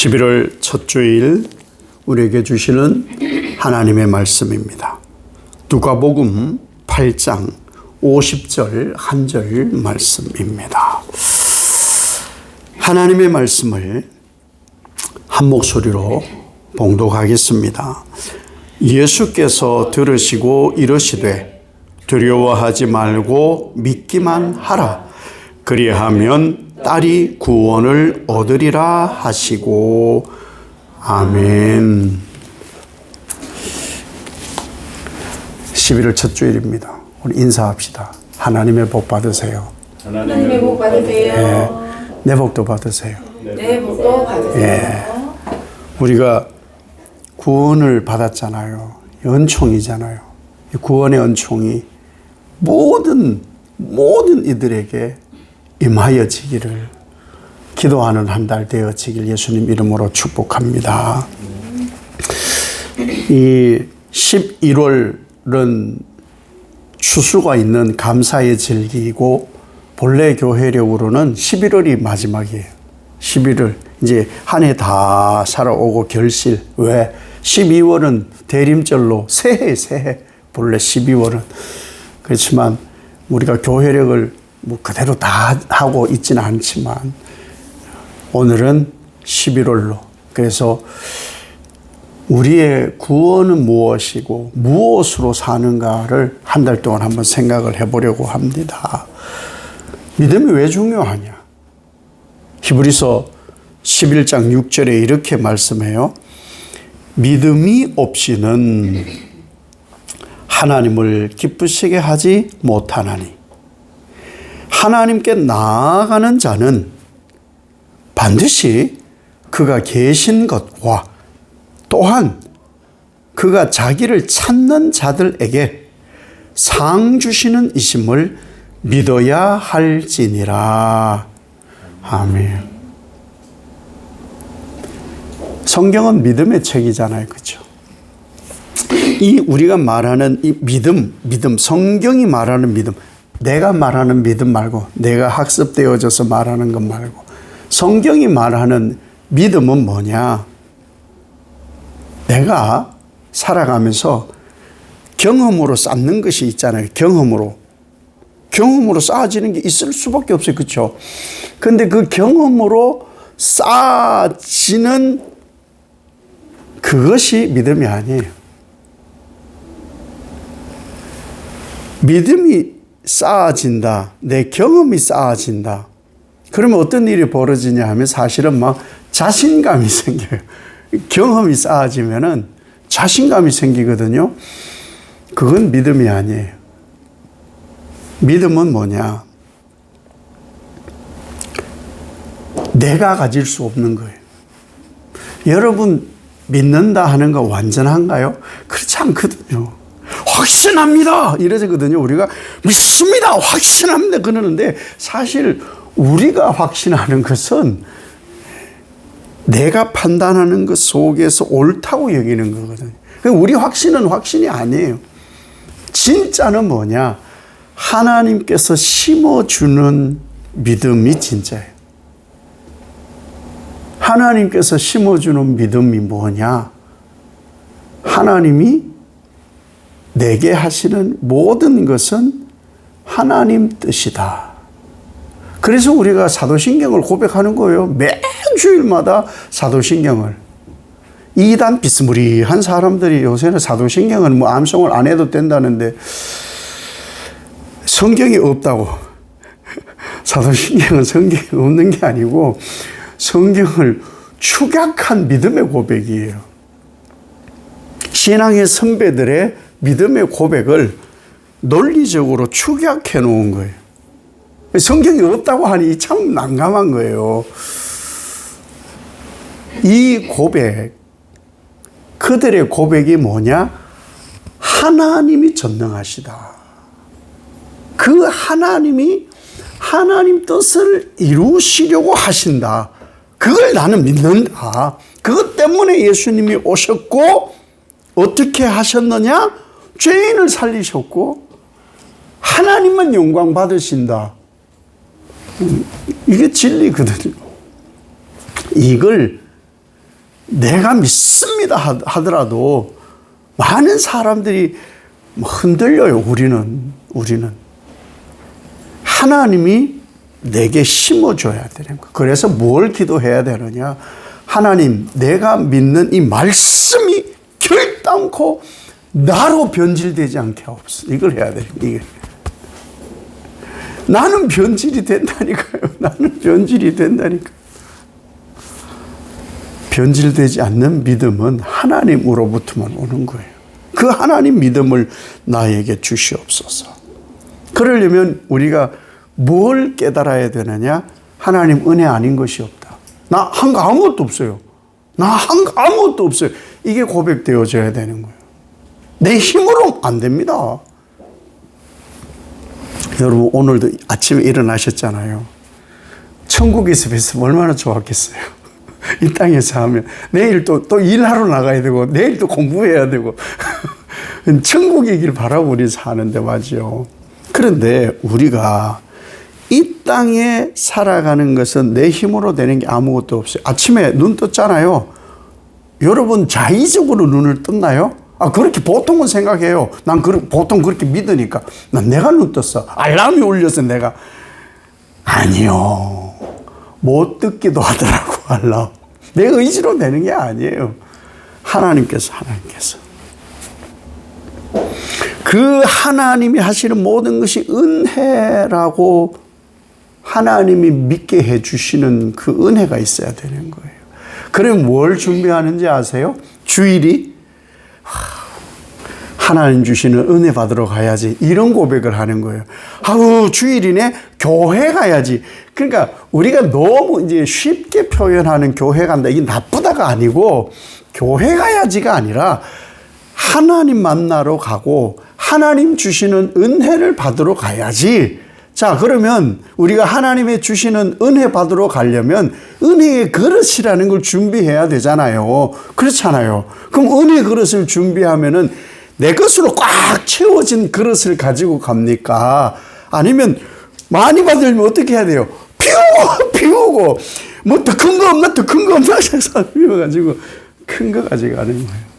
11월 첫 주일 우리에게 주시는 하나님의 말씀입니다. 누가복음 8장 50절 한 절 말씀입니다. 하나님의 말씀을 한 목소리로 봉독하겠습니다. 예수께서 들으시고 이르시되 두려워하지 말고 믿기만 하라. 그리하면 딸이 구원을 얻으리라 하시고 아멘. 11월 첫 주일입니다. 우리 인사합시다. 하나님의 복 받으세요. 하나님의 복 받으세요. 예, 내 복도 받으세요. 내 복도 받으세요. 예, 우리가 구원을 받았잖아요. 은총이잖아요. 구원의 은총이 모든 이들에게 임하여지기를 기도하는 한 달 되어지길 예수님 이름으로 축복합니다. 이 11월은 추수가 있는 감사의 절기이고 본래 교회력으로는 11월이 마지막이에요. 11월 이제 한 해 다 살아오고 결실. 왜? 12월은 대림절로 새해 본래 12월은. 그렇지만 우리가 교회력을 그대로 다 하고 있지는 않지만 오늘은 11월로. 그래서 우리의 구원은 무엇이고 무엇으로 사는가를 한 달 동안 한번 생각을 해보려고 합니다. 믿음이 왜 중요하냐? 히브리서 11장 6절에 이렇게 말씀해요. 믿음이 없이는 하나님을 기쁘시게 하지 못하나니 하나님께 나아가는 자는 반드시 그가 계신 것과 또한 그가 자기를 찾는 자들에게 상 주시는 이심을 믿어야 할지니라. 아멘. 성경은 믿음의 책이잖아요. 그렇죠? 이 우리가 말하는 이 믿음, 성경이 말하는 믿음, 내가 말하는 믿음 말고 내가 학습되어져서 말하는 것 말고 성경이 말하는 믿음은 뭐냐? 내가 살아가면서 경험으로 쌓는 것이 있잖아요. 경험으로 쌓아지는 게 있을 수밖에 없어요. 그렇죠? 근데 그 경험으로 쌓아지는 그것이 믿음이 아니에요. 믿음이 쌓아진다. 내 경험이 쌓아진다. 그러면 어떤 일이 벌어지냐 하면 사실은 막 자신감이 생겨요. 경험이 쌓아지면은 자신감이 생기거든요. 그건 믿음이 아니에요. 믿음은 뭐냐? 내가 가질 수 없는 거예요. 여러분 믿는다 하는 거 완전한가요? 그렇지 않거든요. 확신합니다. 이러거든요. 우리가 믿습니다. 확신합니다. 그러는데 사실 우리가 확신하는 것은 내가 판단하는 것 속에서 옳다고 여기는 거거든요. 우리 확신은 확신이 아니에요. 진짜는 뭐냐? 하나님께서 심어주는 믿음이 진짜예요. 하나님께서 심어주는 믿음이 뭐냐? 하나님이 내게 하시는 모든 것은 하나님 뜻이다. 그래서 우리가 사도신경을 고백하는 거예요. 매주일마다 사도신경을. 이단 비스무리한 사람들이 요새는 사도신경은 뭐 암송을 안 해도 된다는데 성경이 없다고. 사도신경은 성경이 없는 게 아니고 성경을 축약한 믿음의 고백이에요. 신앙의 선배들의 믿음의 고백을 논리적으로 축약해 놓은 거예요. 성경이 없다고 하니 참 난감한 거예요. 이 고백, 그들의 고백이 뭐냐? 하나님이 전능하시다. 그 하나님이 하나님 뜻을 이루시려고 하신다. 그걸 나는 믿는다. 그것 때문에 예수님이 오셨고 어떻게 하셨느냐? 죄인을 살리셨고 하나님만 영광 받으신다. 이게 진리거든요. 이걸 내가 믿습니다 하더라도 많은 사람들이 흔들려요. 우리는 하나님이 내게 심어줘야 되는 거예요. 그래서 뭘 기도해야 되느냐? 하나님, 내가 믿는 이 말씀이 결단코 나로 변질되지 않게 하옵소서. 이걸 해야 돼요. 이게. 나는 변질이 된다니까요. 나는 변질이 된다니까요. 변질되지 않는 믿음은 하나님으로부터만 오는 거예요. 그 하나님 믿음을 나에게 주시옵소서. 그러려면 우리가 뭘 깨달아야 되느냐? 하나님 은혜 아닌 것이 없다. 나 한 거 아무것도 없어요. 나 한 거 아무것도 없어요. 이게 고백되어져야 되는 거예요. 내 힘으로 안 됩니다. 여러분 오늘도 아침에 일어나셨잖아요. 천국에서 뵀으면 얼마나 좋았겠어요. 이 땅에서 하면 내일 또 일하러 나가야 되고 내일 또 공부해야 되고 천국의 길 바라고 우리 사는데 맞죠. 그런데 우리가 이 땅에 살아가는 것은 내 힘으로 되는 게 아무것도 없어요. 아침에 눈 떴잖아요. 여러분 자의적으로 눈을 떴나요? 그렇게 보통은 생각해요. 난 보통 그렇게 믿으니까. 난 내가 눈 떴어. 알람이 울려서 내가. 아니요. 못 듣기도 하더라고, 알람. 내 의지로 되는 게 아니에요. 하나님께서. 그 하나님이 하시는 모든 것이 은혜라고 하나님이 믿게 해주시는 그 은혜가 있어야 되는 거예요. 그럼 뭘 준비하는지 아세요? 주일이 하나님 주시는 은혜 받으러 가야지. 이런 고백을 하는 거예요. 주일이네? 교회 가야지. 그러니까 우리가 너무 이제 쉽게 표현하는 교회 간다. 이게 나쁘다가 아니고 교회 가야지가 아니라 하나님 만나러 가고 하나님 주시는 은혜를 받으러 가야지. 자, 그러면 우리가 하나님의 주시는 은혜 받으러 가려면 은혜의 그릇이라는 걸 준비해야 되잖아요. 그렇잖아요. 그럼 은혜 그릇을 준비하면은 내 것으로 꽉 채워진 그릇을 가지고 갑니까? 아니면 많이 받으려면 어떻게 해야 돼요? 비우고 뭐 더 큰 거 없나? 더 큰 거 없나? 해서 비워가지고 큰 거 가져가는 거예요.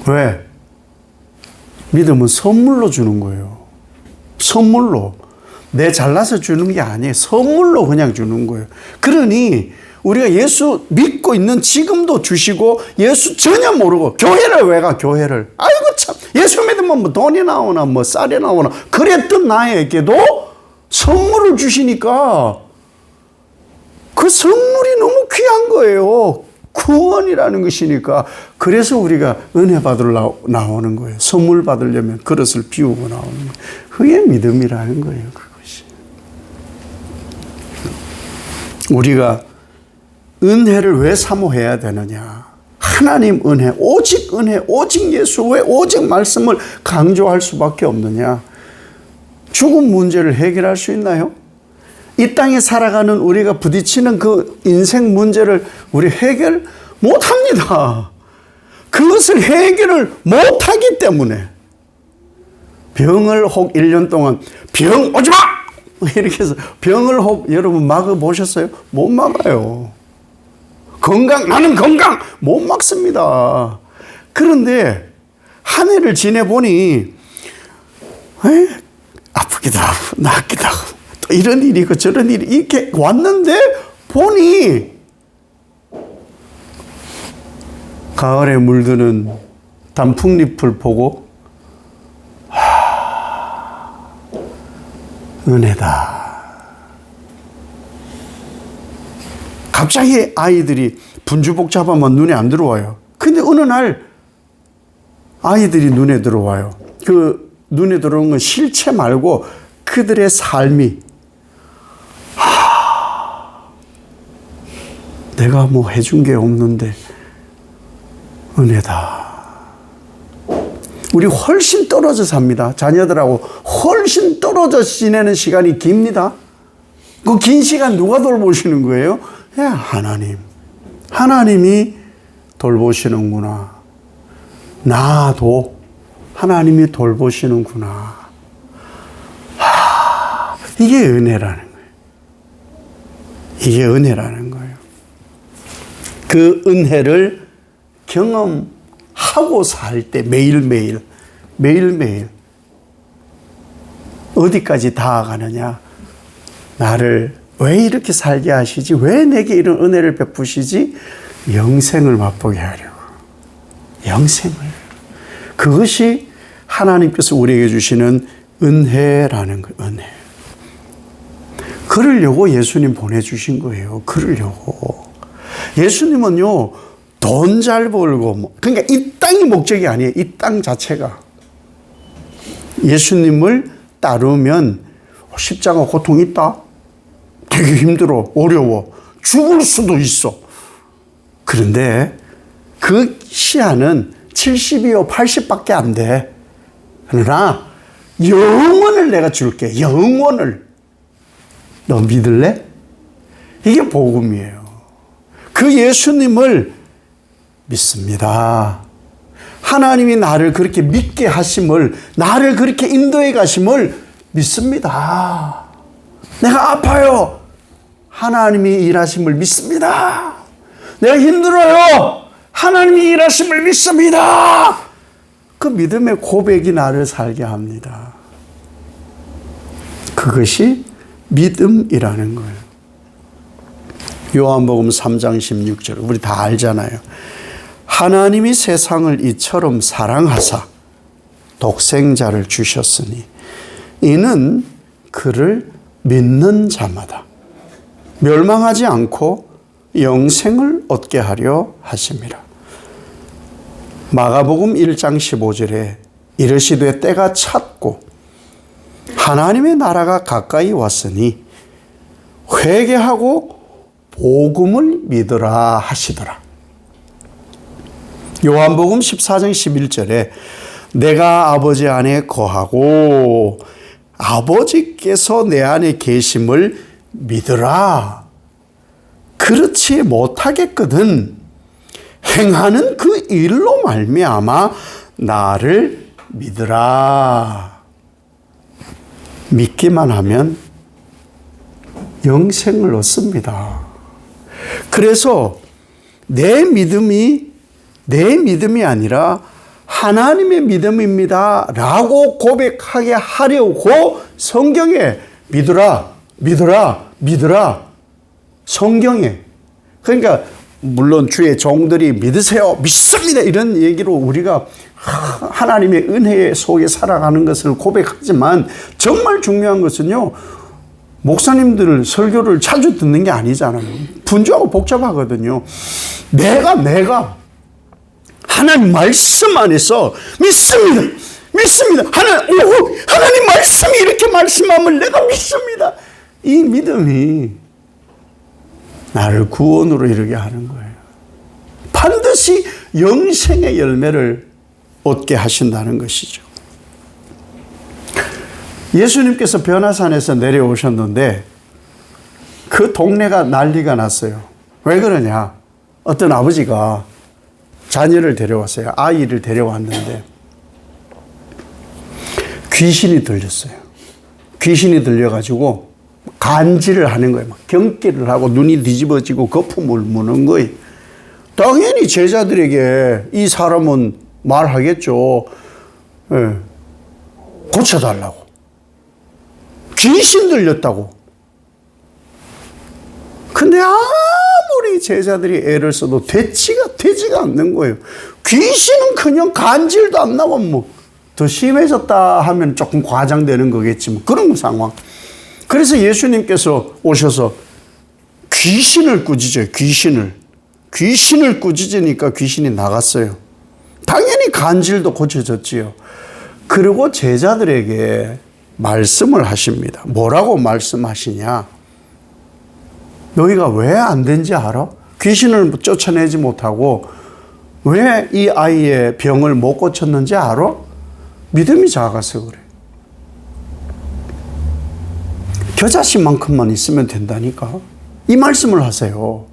왜? 믿음은 선물로 주는 거예요. 선물로. 내 잘나서 주는 게 아니에요. 선물로 그냥 주는 거예요. 그러니 우리가 예수 믿고 있는 지금도 주시고 예수 전혀 모르고 교회를 왜 가? 교회를. 아이고 참 예수 믿으면 뭐 돈이 나오나 뭐 쌀이 나오나 그랬던 나에게도 선물을 주시니까 그 선물이 너무 귀한 거예요. 구원이라는 것이니까. 그래서 우리가 은혜 받으러 나오는 거예요. 선물 받으려면 그릇을 비우고 나오는 거예요. 그게 믿음이라는 거예요. 그것이. 우리가 은혜를 왜 사모해야 되느냐? 하나님 은혜, 오직 예수, 왜 오직 말씀을 강조할 수밖에 없느냐? 죽음 문제를 해결할 수 있나요? 이 땅에 살아가는 우리가 부딪히는 그 인생 문제를 우리 해결 못합니다. 그것을 해결을 못하기 때문에 병을 혹 1년 동안 병 오지 마! 이렇게 해서 병을 혹 여러분 막아보셨어요? 못 막아요. 나는 건강! 못 막습니다. 그런데 한 해를 지내보니 아프기도 하고 낫기도 하고 또 이런 일이 있고 저런 일이 이렇게 왔는데 보니 가을에 물드는 단풍잎을 보고 은혜다. 갑자기 아이들이 분주복잡하면 눈에 안 들어와요. 근데 어느 날 아이들이 눈에 들어와요. 그 눈에 들어오는 건 실체 말고 그들의 삶이 내가 뭐 해준 게 없는데 은혜다. 우리 훨씬 떨어져 삽니다. 자녀들하고 훨씬 떨어져 지내는 시간이 깁니다. 그 긴 시간 누가 돌보시는 거예요? 하나님. 하나님이 돌보시는구나. 나도 하나님이 돌보시는구나. 이게 은혜라는 거예요. 이게 은혜라는 거예요. 그 은혜를 경험하고 살 때 매일매일 어디까지 다가가느냐. 나를 왜 이렇게 살게 하시지? 왜 내게 이런 은혜를 베푸시지? 영생을 맛보게 하려고. 영생을. 그것이 하나님께서 우리에게 주시는 은혜라는 거예요. 은혜. 그러려고 예수님 보내주신 거예요. 그러려고. 예수님은요, 돈 잘 벌고, 그러니까 이 땅이 목적이 아니에요. 이 땅 자체가. 예수님을 따르면 십자가 고통 있다? 되게 힘들어. 어려워. 죽을 수도 있어. 그런데 그 시한은 70이요, 80밖에 안 돼. 그러나 영원을 내가 줄게. 영원을. 너 믿을래? 이게 복음이에요. 그 예수님을 믿습니다. 하나님이 나를 그렇게 믿게 하심을, 나를 그렇게 인도해 가심을 믿습니다. 내가 아파요. 하나님이 일하심을 믿습니다. 내가 힘들어요. 하나님이 일하심을 믿습니다. 그 믿음의 고백이 나를 살게 합니다. 그것이 믿음이라는 거예요. 요한복음 3장 16절 우리 다 알잖아요. 하나님이 세상을 이처럼 사랑하사 독생자를 주셨으니 이는 그를 믿는 자마다 멸망하지 않고 영생을 얻게 하려 하심이라. 마가복음 1장 15절에 이르시되 때가 찼고 하나님의 나라가 가까이 왔으니 회개하고 복음을 믿으라 하시더라. 요한복음 14장 11절에 내가 아버지 안에 거하고 아버지께서 내 안에 계심을 믿으라. 그렇지 못하겠거든 행하는 그 일로 말미암아 나를 믿으라. 믿기만 하면 영생을 얻습니다. 그래서 내 믿음이 아니라 하나님의 믿음입니다 라고 고백하게 하려고 성경에 믿으라 성경에. 그러니까 물론 주의 종들이 믿으세요, 믿습니다 이런 얘기로 우리가 하나님의 은혜 속에 살아가는 것을 고백하지만 정말 중요한 것은요, 목사님들 설교를 자주 듣는 게 아니잖아요. 분주하고 복잡하거든요. 내가 하나님 말씀 안에서 믿습니다. 하나님 말씀이 이렇게 말씀함을 내가 믿습니다. 이 믿음이 나를 구원으로 이르게 하는 거예요. 반드시 영생의 열매를 얻게 하신다는 것이죠. 예수님께서 변화산에서 내려오셨는데 그 동네가 난리가 났어요. 왜 그러냐? 어떤 아버지가 자녀를 데려왔어요. 아이를 데려왔는데 귀신이 들렸어요. 귀신이 들려가지고 간질을 하는 거예요. 막 경기를 하고 눈이 뒤집어지고 거품을 무는 거예요. 당연히 제자들에게 이 사람은 말하겠죠. 예. 고쳐달라고. 귀신 들렸다고. 근데 아무리 제자들이 애를 써도 되지가 않는 거예요. 귀신은 그냥 간질도 안 나고 뭐 더 심해졌다 하면 조금 과장되는 거겠지 뭐 그런 상황. 그래서 예수님께서 오셔서 귀신을 꾸짖어요. 귀신을 꾸짖으니까 귀신이 나갔어요. 당연히 간질도 고쳐졌지요. 그리고 제자들에게 말씀을 하십니다. 뭐라고 말씀하시냐? 너희가 왜 안 된지 알아? 귀신을 쫓아내지 못하고 왜 이 아이의 병을 못 고쳤는지 알아? 믿음이 작아서 그래. 겨자씨만큼만 있으면 된다니까. 이 말씀을 하세요.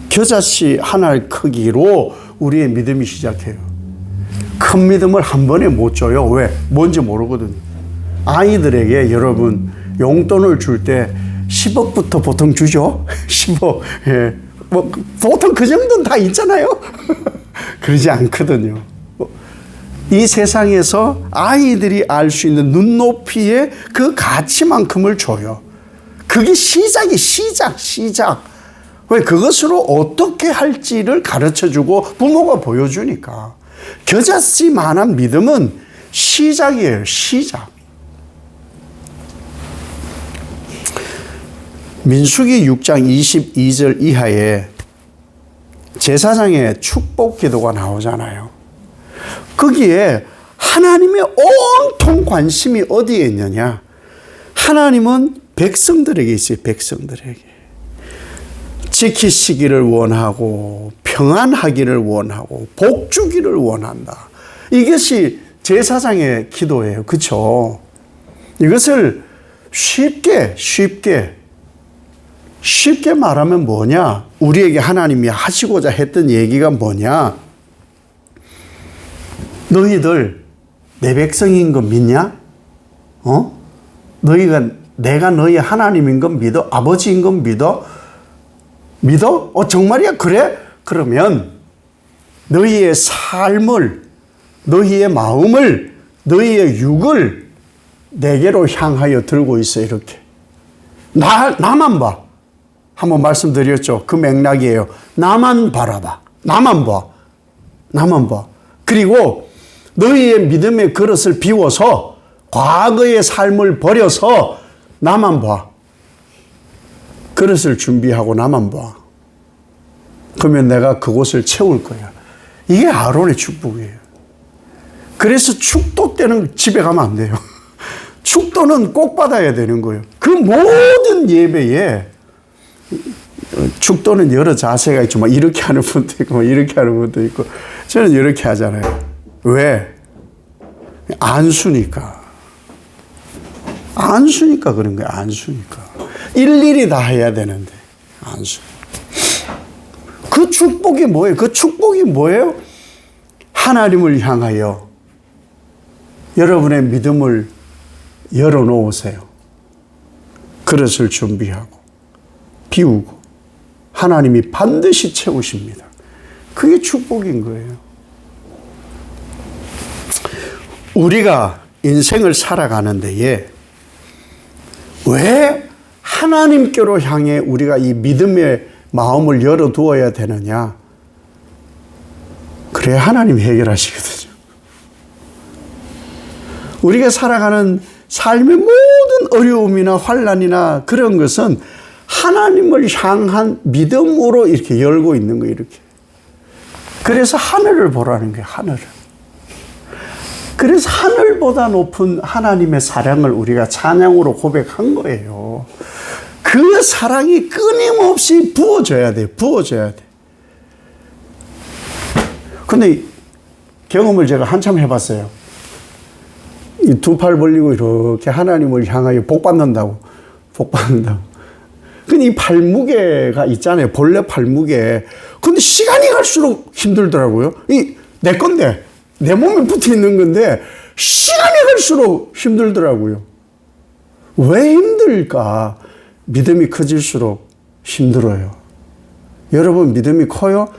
겨자씨 하나의 크기로 우리의 믿음이 시작해요. 큰 믿음을 한 번에 못 줘요. 왜? 뭔지 모르거든요. 아이들에게 여러분 용돈을 줄 때 10억부터 보통 주죠. 10억. 예. 뭐 보통 그 정도는 다 있잖아요. 그러지 않거든요. 이 세상에서 아이들이 알 수 있는 눈높이의 그 가치만큼을 줘요. 그게 시작. 왜 그것으로 어떻게 할지를 가르쳐주고 부모가 보여주니까. 겨자씨만한 믿음은 시작이에요. 시작. 민수기 6장 22절 이하에 제사장의 축복 기도가 나오잖아요. 거기에 하나님의 온통 관심이 어디에 있느냐? 하나님은 백성들에게 있어요. 백성들에게. 지키시기를 원하고 평안하기를 원하고 복 주기를 원한다. 이것이 제사장의 기도예요. 그렇죠? 이것을 쉽게 말하면 뭐냐? 우리에게 하나님이 하시고자 했던 얘기가 뭐냐? 너희들 내 백성인 거 믿냐? 내가 너희 하나님인 건 믿어? 아버지인 건 믿어? 믿어? 정말이야? 그래? 그러면 너희의 삶을, 너희의 마음을, 너희의 육을 내게로 향하여 들고 있어. 이렇게. 나만 봐. 한번 말씀드렸죠. 그 맥락이에요. 나만 바라봐. 나만 봐. 그리고 너희의 믿음의 그릇을 비워서 과거의 삶을 버려서 나만 봐. 그릇을 준비하고 나만 봐. 그러면 내가 그곳을 채울 거야. 이게 아론의 축복이에요. 그래서 축도 때는 집에 가면 안 돼요. 축도는 꼭 받아야 되는 거예요. 그 모든 예배에 축도는 여러 자세가 있지만 이렇게 하는 분도 있고 이렇게 하는 분도 있고 저는 이렇게 하잖아요. 왜? 안수니까 그런 거예요. 안수니까. 일일이 다 해야 되는데 안수. 그 축복이 뭐예요? 그 축복이 뭐예요? 하나님을 향하여 여러분의 믿음을 열어놓으세요. 그릇을 준비하고 비우고 하나님이 반드시 채우십니다. 그게 축복인 거예요. 우리가 인생을 살아가는 데에 왜 하나님께로 향해 우리가 이 믿음의 마음을 열어두어야 되느냐? 그래야 하나님이 해결하시거든요. 우리가 살아가는 삶의 모든 어려움이나 환난이나 그런 것은 하나님을 향한 믿음으로 이렇게 열고 있는 거예요. 이렇게. 그래서 하늘을 보라는 거예요. 하늘을. 그래서 하늘보다 높은 하나님의 사랑을 우리가 찬양으로 고백한 거예요. 그 사랑이 끊임없이 부어져야 돼. 근데 경험을 제가 한참 해봤어요. 이 두 팔 벌리고 이렇게 하나님을 향하여 복 받는다고. 근데 이 팔무게가 있잖아요. 본래 팔무게. 근데 시간이 갈수록 힘들더라고요. 내 건데, 내 몸에 붙어 있는 건데, 시간이 갈수록 힘들더라고요. 왜 힘들까? 믿음이 커질수록 힘들어요. 여러분, 믿음이 커요?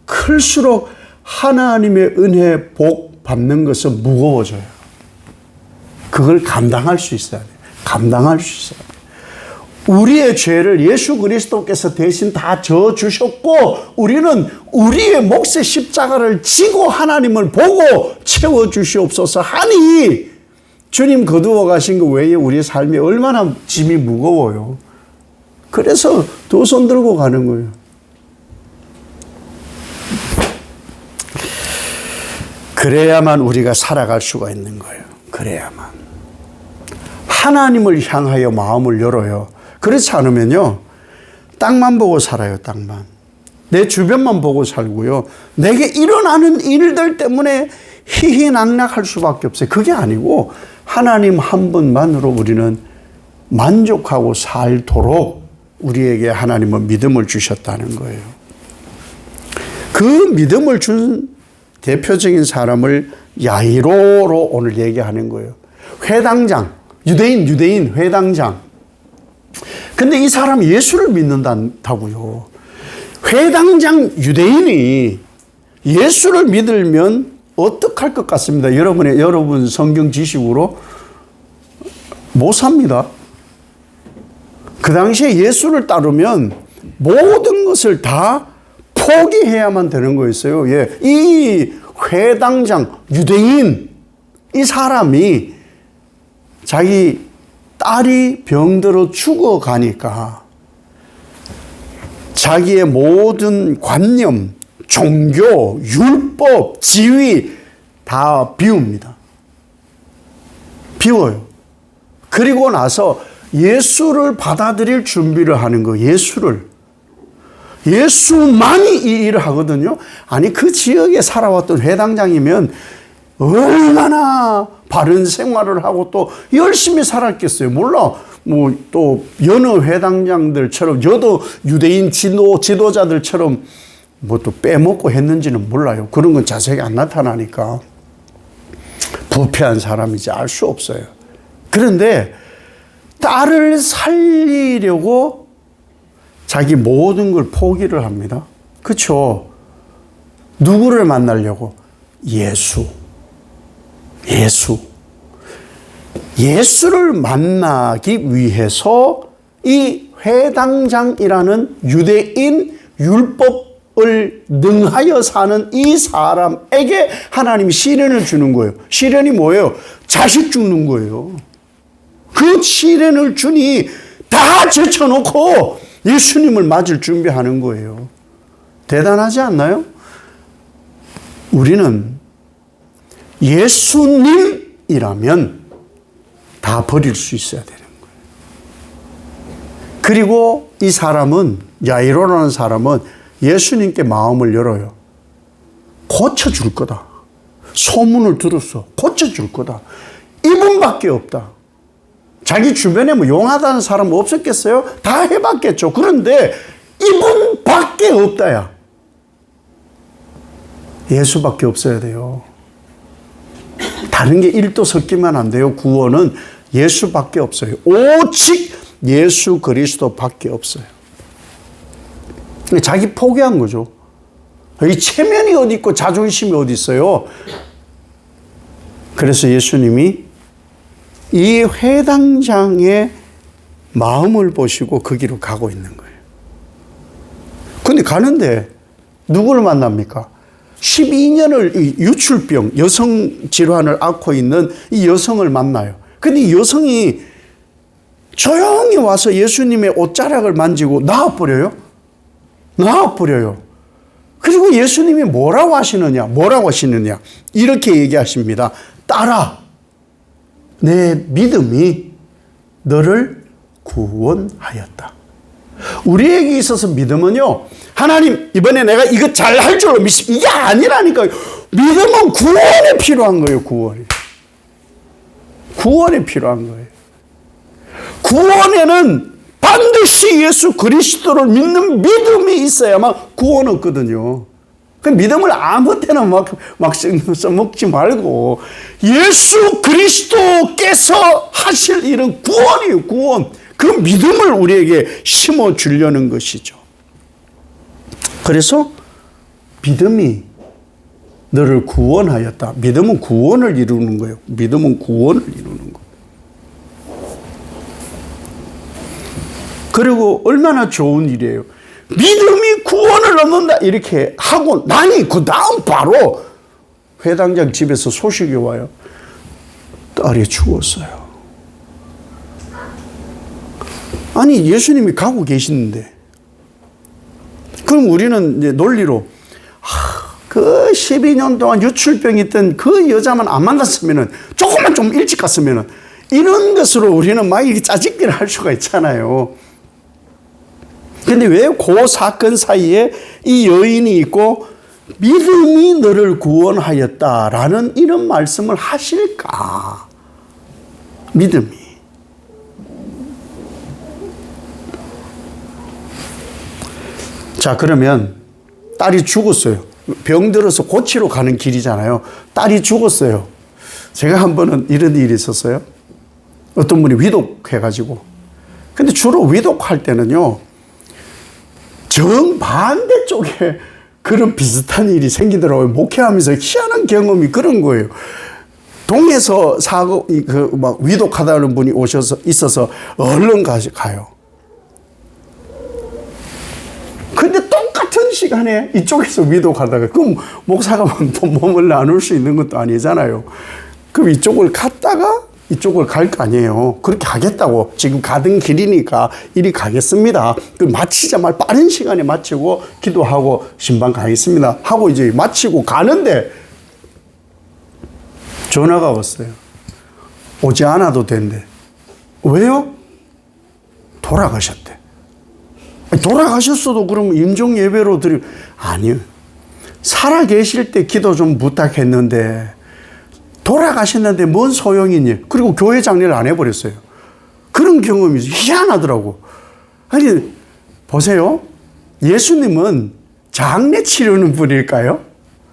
클수록 하나님의 은혜, 복 받는 것은 무거워져요. 그걸 감당할 수 있어야 돼요. 우리의 죄를 예수 그리스도께서 대신 다 져주셨고 우리는 우리의 몫의 십자가를 지고 하나님을 보고 채워주시옵소서 하니 주님 거두어 가신 거 외에 우리의 삶이 얼마나 짐이 무거워요. 그래서 두 손 들고 가는 거예요. 그래야만 우리가 살아갈 수가 있는 거예요. 그래야만. 하나님을 향하여 마음을 열어요. 그렇지 않으면요. 땅만 보고 살아요. 땅만. 내 주변만 보고 살고요. 내게 일어나는 일들 때문에 희희낙낙할 수밖에 없어요. 그게 아니고 하나님 한 분만으로 우리는 만족하고 살도록 우리에게 하나님은 믿음을 주셨다는 거예요. 그 믿음을 준 대표적인 사람을 야이로로 오늘 얘기하는 거예요. 회당장, 유대인 회당장. 근데 이 사람이 예수를 믿는다고요. 회당장 유대인이 예수를 믿으면 어떡할 것 같습니다. 여러분 성경 지식으로 못 삽니다. 그 당시에 예수를 따르면 모든 것을 다 포기해야만 되는 거였어요. 예. 이 회당장 유대인 이 사람이 자기 딸이 병들어 죽어가니까 자기의 모든 관념, 종교, 율법, 지위 다 비웁니다. 비워요. 그리고 나서 예수를 받아들일 준비를 하는 거, 예수만이 이 일을 하거든요. 아니, 그 지역에 살아왔던 회당장이면 얼마나 바른 생활을 하고 또 열심히 살았겠어요. 몰라. 뭐 또 여느 회당장들처럼 여도 유대인 지도자들처럼 뭐 또 빼먹고 했는지는 몰라요. 그런 건 자세히 안 나타나니까 부패한 사람인지 알 수 없어요. 그런데 딸을 살리려고 자기 모든 걸 포기를 합니다. 그렇죠? 누구를 만나려고? 예수를 만나기 위해서 이 회당장이라는 유대인 율법을 능하여 사는 이 사람에게 하나님이 시련을 주는 거예요. 시련이 뭐예요? 자식 죽는 거예요. 그 시련을 주니 다 제쳐놓고 예수님을 맞을 준비하는 거예요. 대단하지 않나요? 우리는 예수님이라면 다 버릴 수 있어야 되는 거예요. 그리고 이 사람은, 야이로라는 사람은 예수님께 마음을 열어요. 고쳐줄 거다. 소문을 들었어. 고쳐줄 거다. 이분밖에 없다. 자기 주변에 뭐 용하다는 사람 없었겠어요? 다 해봤겠죠. 그런데 이분밖에 없다야. 예수밖에 없어야 돼요. 다른 게 일도 섞이면 안 돼요. 구원은 예수밖에 없어요. 오직 예수 그리스도밖에 없어요. 자기 포기한 거죠. 이 체면이 어디 있고 자존심이 어디 있어요. 그래서 예수님이 이 회당장의 마음을 보시고 거기로 가고 있는 거예요. 근데 가는데 누구를 만납니까? 12년을 이 유출병, 여성 질환을 앓고 있는 이 여성을 만나요. 근데 이 여성이 조용히 와서 예수님의 옷자락을 만지고 나와버려요. 그리고 예수님이 뭐라고 하시느냐? 이렇게 얘기하십니다. 딸아, 내 믿음이 너를 구원하였다. 우리에게 있어서 믿음은요, 하나님, 이번에 내가 이거 잘 할 줄로 믿습니다. 이게 아니라니까요. 믿음은 구원에 필요한 거예요, 구원에 필요한 거예요. 구원에는 반드시 예수 그리스도를 믿는 믿음이 있어야만 구원 없거든요. 그 믿음을 아무 때나 막 써먹지 말고 예수 그리스도께서 하실 일은 구원이에요, 구원. 그 믿음을 우리에게 심어주려는 것이죠. 그래서 믿음이 너를 구원하였다. 믿음은 구원을 이루는 거예요. 그리고 얼마나 좋은 일이에요. 믿음이 구원을 얻는다. 이렇게 하고 나니 그 다음 바로 회당장 집에서 소식이 와요. 딸이 죽었어요. 아니, 예수님이 가고 계시는데. 그럼 우리는 이제 논리로, 그 12년 동안 유출병이 있던 그 여자만 안 만났으면은, 조금만 좀 일찍 갔으면은, 이런 것으로 우리는 막 이렇게 짜증기를 할 수가 있잖아요. 근데 왜 그 사건 사이에 이 여인이 있고, 믿음이 너를 구원하였다라는 이런 말씀을 하실까? 믿음이. 자, 그러면 딸이 죽었어요. 병들어서 고치러 가는 길이잖아요. 딸이 죽었어요. 제가 한 번은 이런 일이 있었어요. 어떤 분이 위독해가지고. 근데 주로 위독할 때는요, 정반대쪽에 그런 비슷한 일이 생기더라고요. 목회하면서 희한한 경험이 그런 거예요. 동에서 사고, 위독하다는 분이 있어서 얼른 가요. 근데 똑같은 시간에 이쪽에서 위독하다가, 그럼 목사가 몸을 나눌 수 있는 것도 아니잖아요. 그럼 이쪽을 갔다가 이쪽을 갈 거 아니에요. 그렇게 하겠다고. 지금 가던 길이니까 이리 가겠습니다. 그럼 마치자마자 빠른 시간에 마치고 기도하고 신방 가겠습니다. 하고 이제 마치고 가는데 전화가 왔어요. 오지 않아도 된대. 왜요? 돌아가셨대. 돌아가셨어도 그러면 임종 예배로 아니요. 살아 계실 때 기도 좀 부탁했는데 돌아가셨는데 뭔 소용이니? 그리고 교회 장례를 안 해버렸어요. 그런 경험이 희한하더라고. 아니, 보세요. 예수님은 장례 치르는 분일까요?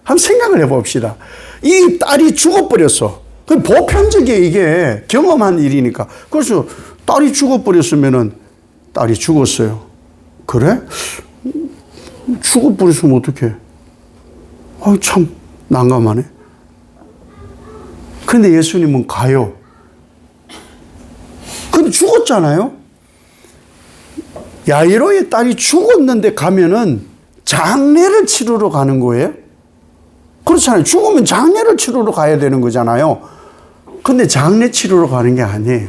한번 생각을 해봅시다. 이 딸이 죽어버렸어. 그 보편적인 이게 경험한 일이니까. 그래서 딸이 죽어버렸으면은 딸이 죽었어요. 그래? 죽어버렸으면 어떡해? 아유, 참 난감하네. 근데 예수님은 가요. 근데 죽었잖아요? 야이로의 딸이 죽었는데 가면은 장례를 치르러 가는 거예요? 그렇잖아요. 죽으면 장례를 치르러 가야 되는 거잖아요. 근데 장례 치르러 가는 게 아니에요.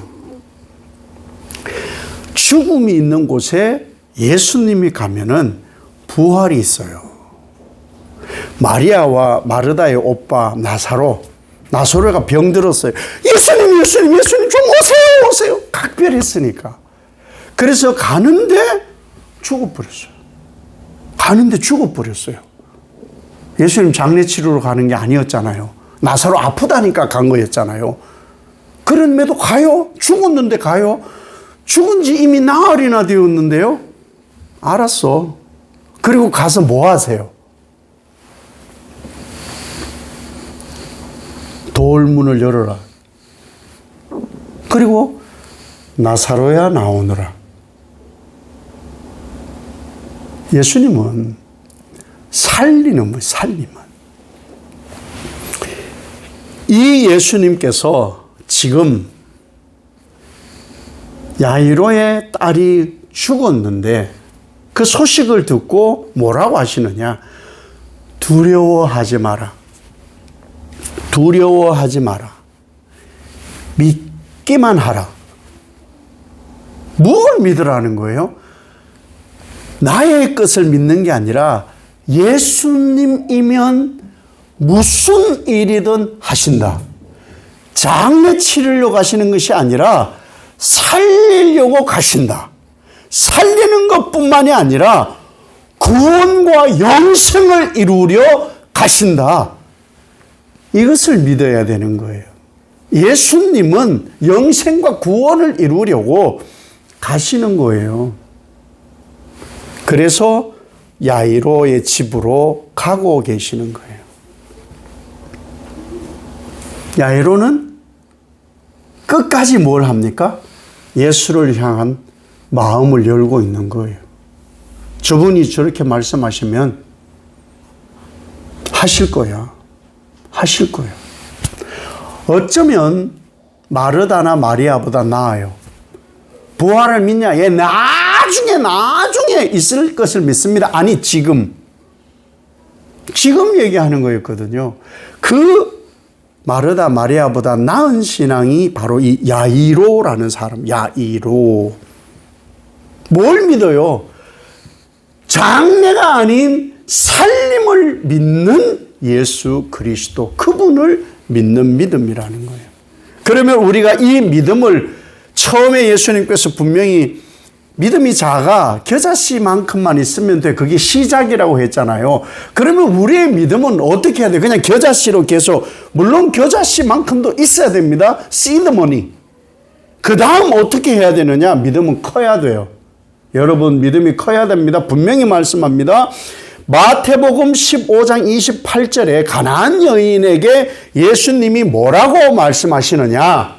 죽음이 있는 곳에 예수님이 가면은 부활이 있어요. 마리아와 마르다의 오빠 나사로가 병들었어요. 예수님 좀 오세요. 각별했으니까. 그래서 가는데 죽어버렸어요. 예수님 장례 치르러 가는 게 아니었잖아요. 나사로 아프다니까 간 거였잖아요. 그런데도 가요? 죽었는데 가요? 죽은 지 이미 나흘이나 되었는데요? 알았어. 그리고 가서 뭐 하세요? 돌문을 열어라. 그리고 나사로야 나오너라. 예수님은 살리는 거예요. 이 예수님께서 지금 야이로의 딸이 죽었는데 그 소식을 듣고 뭐라고 하시느냐? 두려워하지 마라. 믿기만 하라. 뭘 믿으라는 거예요? 나의 것을 믿는 게 아니라 예수님이면 무슨 일이든 하신다. 장례 치르려고 가시는 것이 아니라 살리려고 가신다. 살리는 것뿐만이 아니라 구원과 영생을 이루려 가신다. 이것을 믿어야 되는 거예요. 예수님은 영생과 구원을 이루려고 가시는 거예요. 그래서 야이로의 집으로 가고 계시는 거예요. 야이로는 끝까지 뭘 합니까? 예수를 향한 마음을 열고 있는 거예요. 저분이 저렇게 말씀하시면 하실 거야. 어쩌면 마르다나 마리아보다 나아요. 부활을 믿냐? 예, 나중에 있을 것을 믿습니다. 아니, 지금 얘기하는 거였거든요. 그 마르다 마리아보다 나은 신앙이 바로 이 야이로라는 사람. 야이로. 뭘 믿어요? 장례가 아닌 살림을 믿는 예수 그리스도, 그분을 믿는 믿음이라는 거예요. 그러면 우리가 이 믿음을 처음에 예수님께서 분명히 믿음이 작아 겨자씨만큼만 있으면 돼. 그게 시작이라고 했잖아요. 그러면 우리의 믿음은 어떻게 해야 돼? 그냥 겨자씨로 계속, 물론 겨자씨만큼도 있어야 됩니다. 시드머니. 그 다음 어떻게 해야 되느냐? 믿음은 커야 돼요. 여러분, 믿음이 커야 됩니다. 분명히 말씀합니다. 마태복음 15장 28절에 가나안 여인에게 예수님이 뭐라고 말씀하시느냐?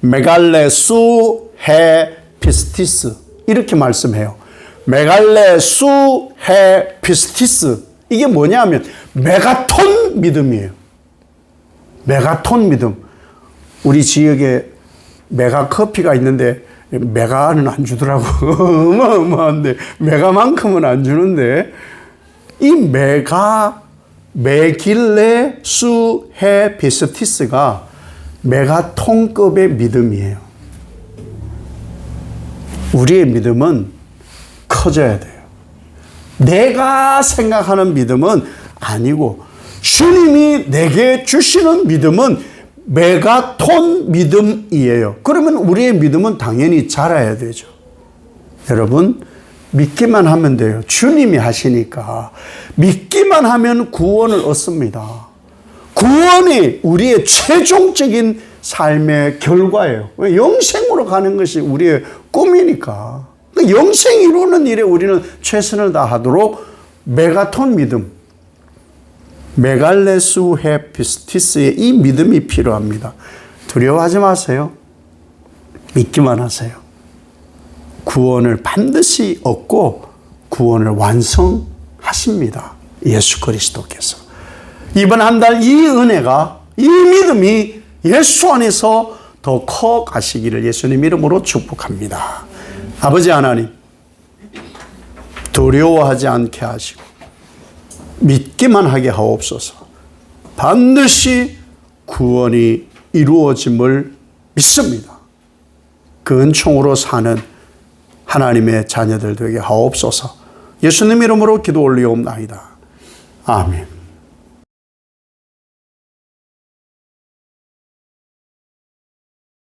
메갈레수 헤 피스티스, 이렇게 말씀해요. 메갈레 수헤 피스티스. 이게 뭐냐면 메가톤 믿음이에요. 메가톤 믿음. 우리 지역에 메가 커피가 있는데 메가는 안 주더라고. 어마어마한데 메가만큼은 안 주는데 이 메길레 수헤 피스티스가 메가톤급의 믿음이에요. 우리의 믿음은 커져야 돼요. 내가 생각하는 믿음은 아니고 주님이 내게 주시는 믿음은 메가톤 믿음이에요. 그러면 우리의 믿음은 당연히 자라야 되죠. 여러분, 믿기만 하면 돼요. 주님이 하시니까. 믿기만 하면 구원을 얻습니다. 구원이 우리의 최종적인 삶의 결과예요. 영생으로 가는 것이 우리의 꿈이니까. 영생 이루는 일에 우리는 최선을 다하도록 메가톤 믿음, 메갈레수 헤피스티스의 이 믿음이 필요합니다. 두려워하지 마세요. 믿기만 하세요. 구원을 반드시 얻고 구원을 완성하십니다. 예수 그리스도께서. 이번 한 달 이 은혜가, 이 믿음이 예수 안에서 더 커 가시기를 예수님 이름으로 축복합니다. 아버지 하나님, 두려워하지 않게 하시고 믿기만 하게 하옵소서. 반드시 구원이 이루어짐을 믿습니다. 그 은총으로 사는 하나님의 자녀들 되게 하옵소서. 예수님 이름으로 기도 올리옵나이다. 아멘.